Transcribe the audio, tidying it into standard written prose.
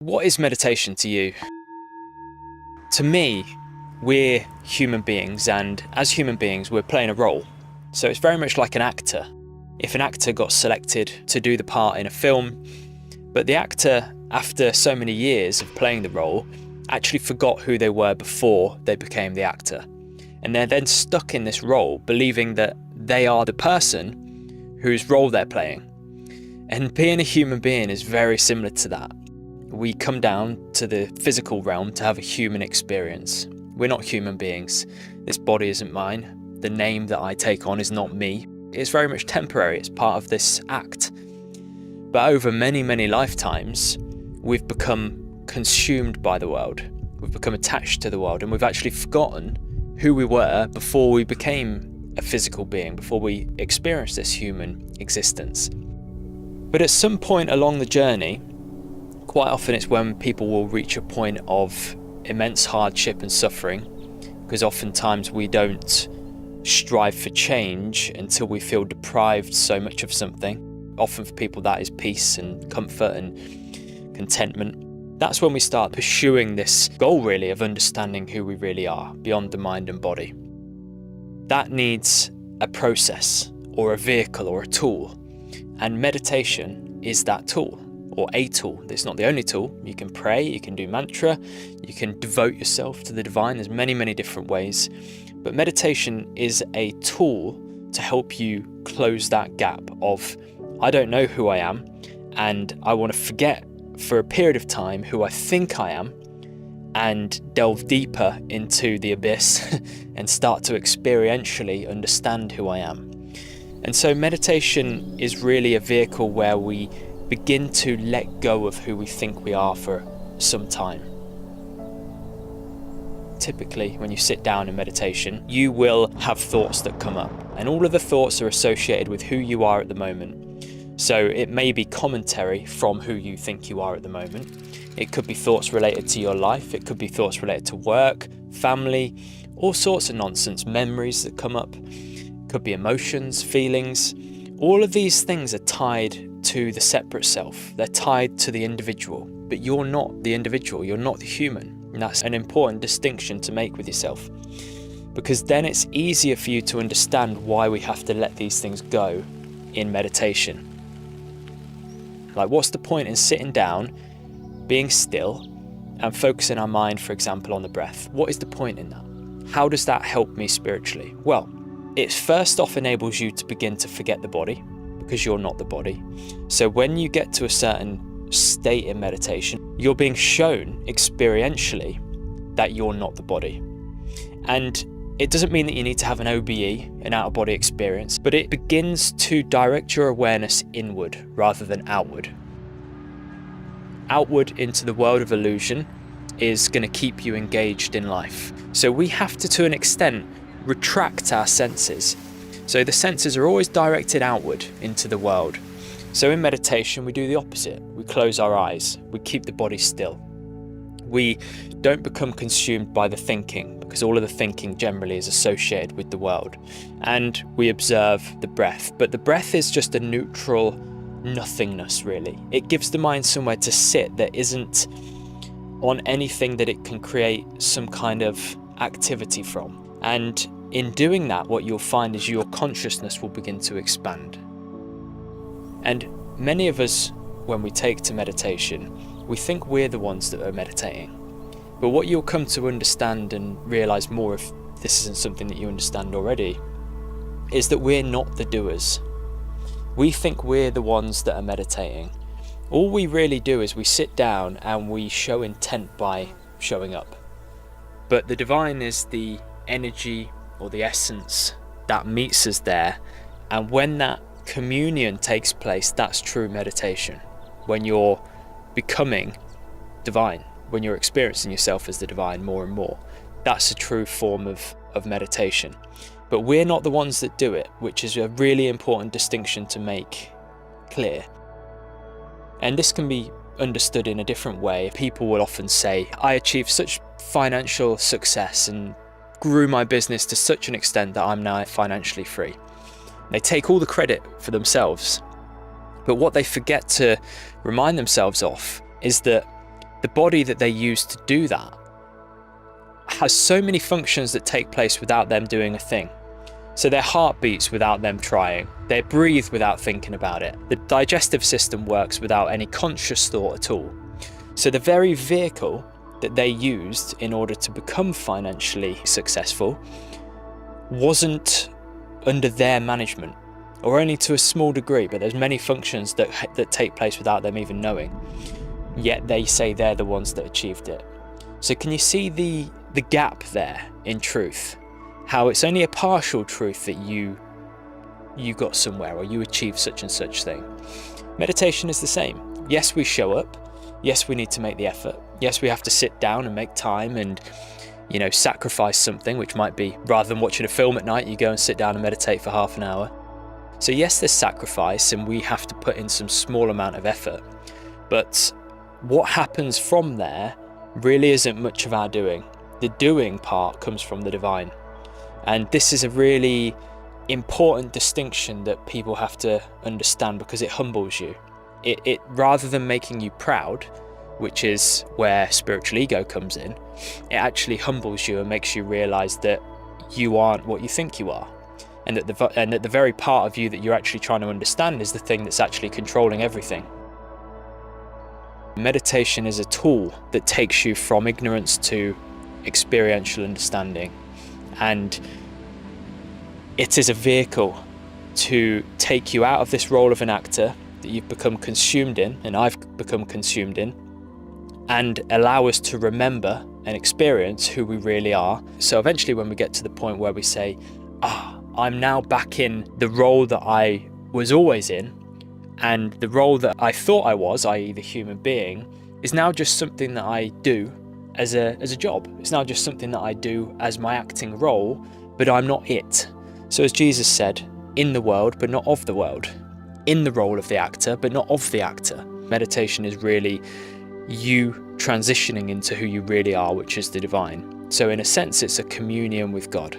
What is meditation to you? To me, we're human beings, and as human beings, we're playing a role. So it's very much like an actor. If an actor got selected to do the part in a film, but the actor, after so many years of playing the role, actually forgot who they were before they became the actor. And they're then stuck in this role, believing that they are the person whose role they're playing. And being a human being is very similar to that. We come down to the physical realm to have a human experience. We're not human beings. This body isn't mine. The name that I take on is not me. It's very much temporary. It's part of this act. But over many, many lifetimes, we've become consumed by the world. We've become attached to the world, and we've actually forgotten who we were before we became a physical being, before we experienced this human existence. But at some point along the journey, quite often it's when people will reach a point of immense hardship and suffering, because oftentimes we don't strive for change until we feel deprived so much of something. Often for people that is peace and comfort and contentment. That's when we start pursuing this goal really of understanding who we really are beyond the mind and body. That needs a process or a vehicle or a tool, and meditation is that tool. Or a tool. It's not the only tool. You can pray, you can do mantra, you can devote yourself to the divine. There's many, many different ways. But meditation is a tool to help you close that gap of, I don't know who I am, and I want to forget for a period of time who I think I am, and delve deeper into the abyss and start to experientially understand who I am. And so meditation is really a vehicle where we begin to let go of who we think we are for some time. Typically, when you sit down in meditation, you will have thoughts that come up, and all of the thoughts are associated with who you are at the moment. So it may be commentary from who you think you are at the moment. It could be thoughts related to your life. It could be thoughts related to work, family, all sorts of nonsense, memories that come up. It could be emotions, feelings. All of these things are tied to the separate self. They're tied to the individual, but you're not the individual, you're not the human. And that's an important distinction to make with yourself, because then it's easier for you to understand why we have to let these things go in meditation. Like, what's the point in sitting down, being still, and focusing our mind, for example, on the breath? What is the point in that? How does that help me spiritually? Well, it first off enables you to begin to forget the body, because you're not the body. So when you get to a certain state in meditation, you're being shown experientially that you're not the body. And it doesn't mean that you need to have an OBE, an out-of-body experience, but it begins to direct your awareness inward rather than outward. Outward into the world of illusion is going to keep you engaged in life. So we have to an extent, retract our senses. So the senses are always directed outward into the world. So in meditation, we do the opposite. We close our eyes. We keep the body still. We don't become consumed by the thinking, because all of the thinking generally is associated with the world. And we observe the breath. But the breath is just a neutral nothingness, really. It gives the mind somewhere to sit that isn't on anything that it can create some kind of activity from. And in doing that, what you'll find is your consciousness will begin to expand. And many of us, when we take to meditation, we think we're the ones that are meditating. But what you'll come to understand and realize more, if this isn't something that you understand already, is that we're not the doers. We think we're the ones that are meditating. All we really do is we sit down and we show intent by showing up. But the divine is the energy or the essence that meets us there, and when that communion takes place, that's true meditation. When you're becoming divine, when you're experiencing yourself as the divine more and more, that's a true form of meditation. But we're not the ones that do it, which is a really important distinction to make clear. And this can be understood in a different way. People will often say, I achieved such financial success and grew my business to such an extent that I'm now financially free. They take all the credit for themselves. But what they forget to remind themselves of is that the body that they use to do that has so many functions that take place without them doing a thing. So their heart beats without them trying. They breathe without thinking about it. The digestive system works without any conscious thought at all. So the very vehicle that they used in order to become financially successful wasn't under their management, or only to a small degree, but there's many functions that take place without them even knowing. Yet they say they're the ones that achieved it. So can you see the gap there in truth? How it's only a partial truth that you got somewhere, or you achieved such and such thing. Meditation is the same. Yes, we show up. Yes, we need to make the effort. Yes, we have to sit down and make time and, sacrifice something, which might be, rather than watching a film at night, you go and sit down and meditate for half an hour. So yes, there's sacrifice and we have to put in some small amount of effort. But what happens from there really isn't much of our doing. The doing part comes from the divine. And this is a really important distinction that people have to understand, because it humbles you. It rather than making you proud, which is where spiritual ego comes in, it actually humbles you and makes you realize that you aren't what you think you are. And that the very part of you that you're actually trying to understand is the thing that's actually controlling everything. Meditation is a tool that takes you from ignorance to experiential understanding. And it is a vehicle to take you out of this role of an actor that you've become consumed in, and I've become consumed in, and allow us to remember and experience who we really are. So eventually when we get to the point where we say, I'm now back in the role that I was always in, and the role that I thought I was, i.e. the human being, is now just something that I do as a job. It's now just something that I do as my acting role, but I'm not it. So as Jesus said, in the world, but not of the world. In the role of the actor, but not of the actor. Meditation is really you transitioning into who you really are, which is the divine. So in a sense, it's a communion with God.